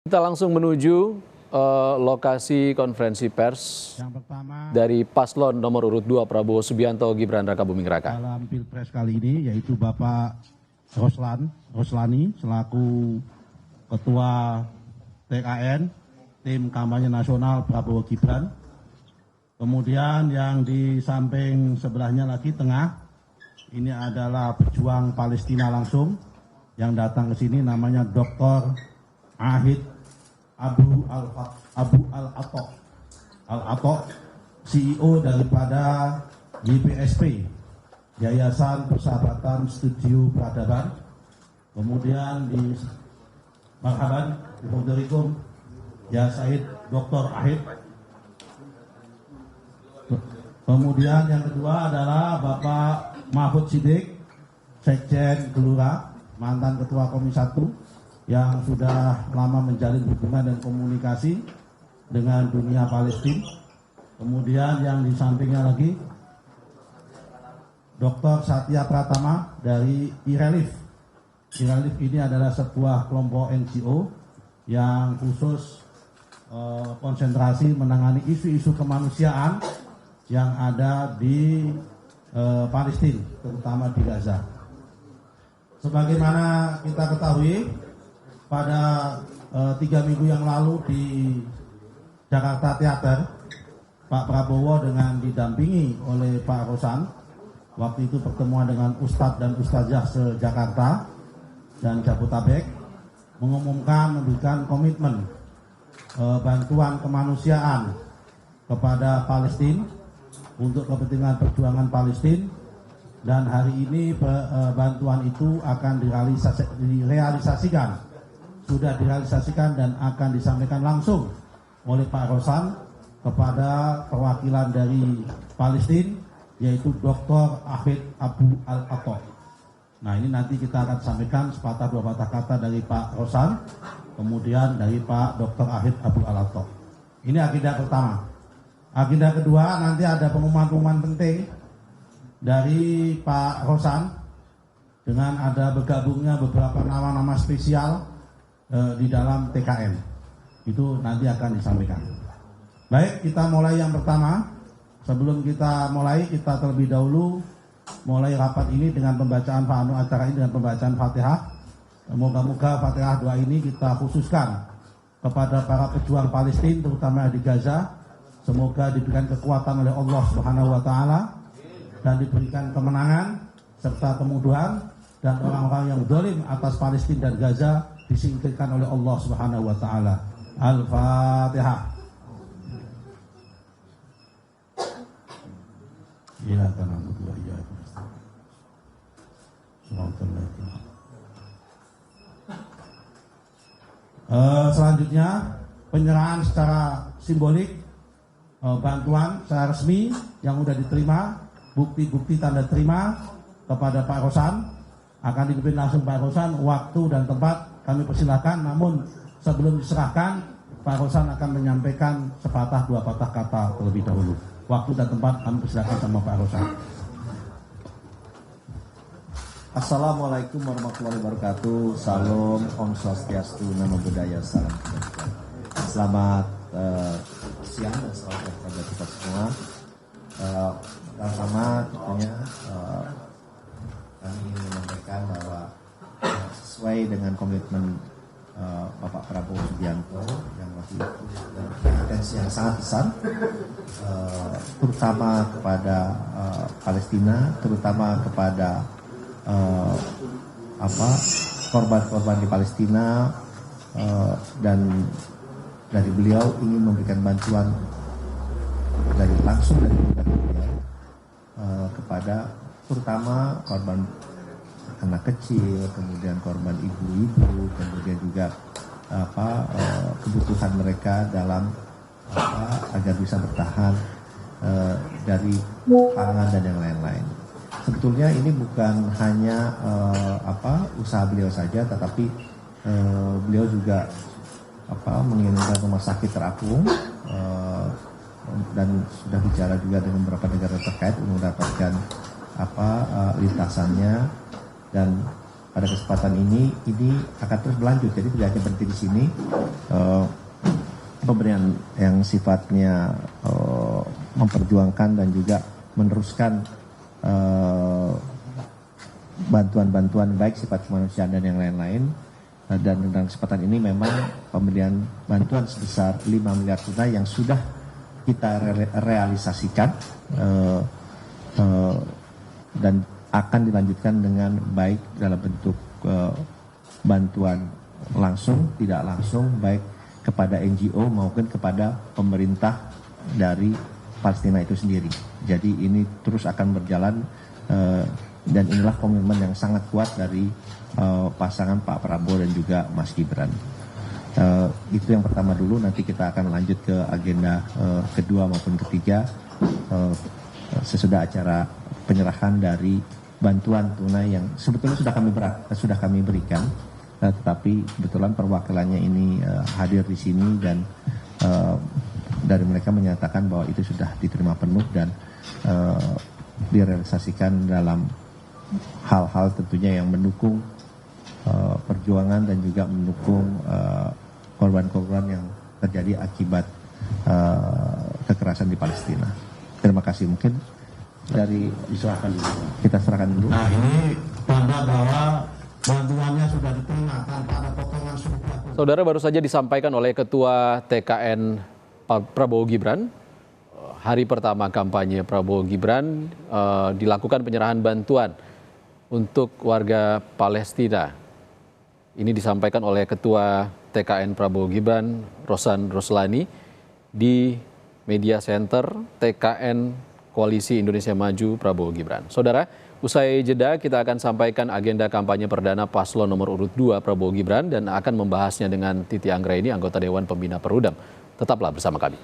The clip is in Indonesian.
Kita langsung menuju lokasi konferensi pers yang pertama dari paslon nomor urut 2 Prabowo Subianto Gibran Raka Buming Raka. Dalam Pilpres kali ini yaitu Bapak Roslani selaku Ketua TKN Tim Kampanye Nasional Prabowo Gibran. Kemudian yang di samping sebelahnya lagi tengah ini adalah pejuang Palestina langsung yang datang ke sini, namanya Dr. Ahid Abu Al-Atok, CEO daripada YPSP, Yayasan Persahabatan Studio Peradaban. Kemudian di marhaban, Assalamualaikum, ya Said Dr. Ahid. Kemudian yang kedua adalah Bapak Mahfud Siddiq, Sekjen Gelora, mantan Ketua Komisi 1, yang sudah lama menjalin hubungan dan komunikasi dengan dunia Palestina. Kemudian yang di sampingnya lagi Dr. Satya Pratama dari IRELIF. IRELIF ini adalah sebuah kelompok NGO yang khusus konsentrasi menangani isu-isu kemanusiaan yang ada di Palestina, terutama di Gaza. Sebagaimana kita ketahui, pada 3 minggu yang lalu di Jakarta Theater, Pak Prabowo dengan didampingi oleh Pak Rosan, waktu itu pertemuan dengan Ustadz dan Ustazah se-Jakarta dan Jabotabek, mengumumkan memberikan komitmen bantuan kemanusiaan kepada Palestina untuk kepentingan perjuangan Palestina. Dan hari ini bantuan itu akan sudah direalisasikan dan akan disampaikan langsung oleh Pak Rosan kepada perwakilan dari Palestina, yaitu Dr. Ahid Abu Al-Atok. Nah, ini nanti kita akan sampaikan sepatah dua patah kata dari Pak Rosan, kemudian dari Pak Dr. Ahid Abu Al-Atok. Ini agenda pertama. Agenda kedua, nanti ada pengumuman-pengumuman penting dari Pak Rosan dengan ada bergabungnya beberapa nama-nama spesial di dalam TKN. Itu nanti akan disampaikan. Baik, kita mulai yang pertama. Sebelum kita mulai, kita terlebih dahulu mulai rapat ini dengan pembacaan acara ini dengan pembacaan Fatihah. Moga-moga Fatihah doa ini kita khususkan kepada para pejuang Palestina, terutama di Gaza. Semoga diberikan kekuatan oleh Allah Subhanahu wa taala dan diberikan kemenangan serta kemudahan, dan orang-orang yang zalim atas Palestina dan Gaza disingkirkan oleh Allah Subhanahu wa taala. Al-Fatihah. Ya na'budu wa iyyaka nasta'in. Selanjutnya penyerahan secara simbolik bantuan secara resmi yang sudah diterima, bukti-bukti tanda terima kepada Pak Rosan akan dipimpin langsung Pak Rosan. Waktu dan tempat kami persilakan, namun sebelum diserahkan, Pak Rosan akan menyampaikan sepatah dua patah kata terlebih dahulu. Waktu dan tempat kami persilakan sama Pak Rosan. Assalamualaikum warahmatullahi wabarakatuh. Salam, Om Swastiastu, Namo Buddhaya, salam kebajikan. Selamat siang dan selamat kepada kita semua. Pertama tentunya kami ingin menyampaikan bahwa sesuai dengan komitmen Bapak Prabowo Subianto yang waktu itu intensi yang sangat besar, terutama kepada Palestina, terutama kepada korban-korban di Palestina, dan dari beliau ingin memberikan bantuan langsung dari beliau kepada terutama korban anak kecil, kemudian korban ibu-ibu, kemudian juga kebutuhan mereka dalam agar bisa bertahan dari pangan dan yang lain-lain. Sebetulnya ini bukan hanya usaha beliau saja, tetapi beliau juga mengirimkan rumah sakit terapung dan sudah bicara juga dengan beberapa negara terkait untuk mendapatkan lintasannya. Dan pada kesempatan ini akan terus berlanjut. Jadi tidak hanya berhenti di sini. Pemberian yang sifatnya memperjuangkan dan juga meneruskan bantuan-bantuan baik sifat kemanusiaan dan yang lain-lain. Dan dalam kesempatan ini memang pemberian bantuan sebesar 5 miliar tunai yang sudah kita realisasikan dan akan dilanjutkan dengan baik dalam bentuk bantuan langsung, tidak langsung, baik kepada NGO maupun kepada pemerintah dari Palestina itu sendiri. Jadi ini terus akan berjalan dan inilah komitmen yang sangat kuat dari pasangan Pak Prabowo dan juga Mas Gibran. Itu yang pertama dulu, nanti kita akan lanjut ke agenda kedua maupun ketiga sesudah acara penyerahan dari bantuan tunai yang sebetulnya sudah kami berikan, tetapi kebetulan perwakilannya ini hadir di sini dan dari mereka menyatakan bahwa itu sudah diterima penuh dan direalisasikan dalam hal-hal tentunya yang mendukung perjuangan dan juga mendukung korban-korban yang terjadi akibat kekerasan di Palestina. Terima kasih. Mungkin dari kita serahkan dulu. Nah, ini tanda bahwa bantuannya sudah diterima tanpa ada potongan sumpah. Saudara, baru saja disampaikan oleh Ketua TKN Prabowo Gibran. Hari pertama kampanye Prabowo Gibran dilakukan penyerahan bantuan untuk warga Palestina. Ini disampaikan oleh Ketua TKN Prabowo Gibran, Rosan Roslani, di Media Center TKN Koalisi Indonesia Maju Prabowo Gibran. Saudara, usai jeda kita akan sampaikan agenda kampanye perdana paslon nomor urut 2 Prabowo Gibran dan akan membahasnya dengan Titi Anggraini, anggota Dewan Pembina Perudam. Tetaplah bersama kami.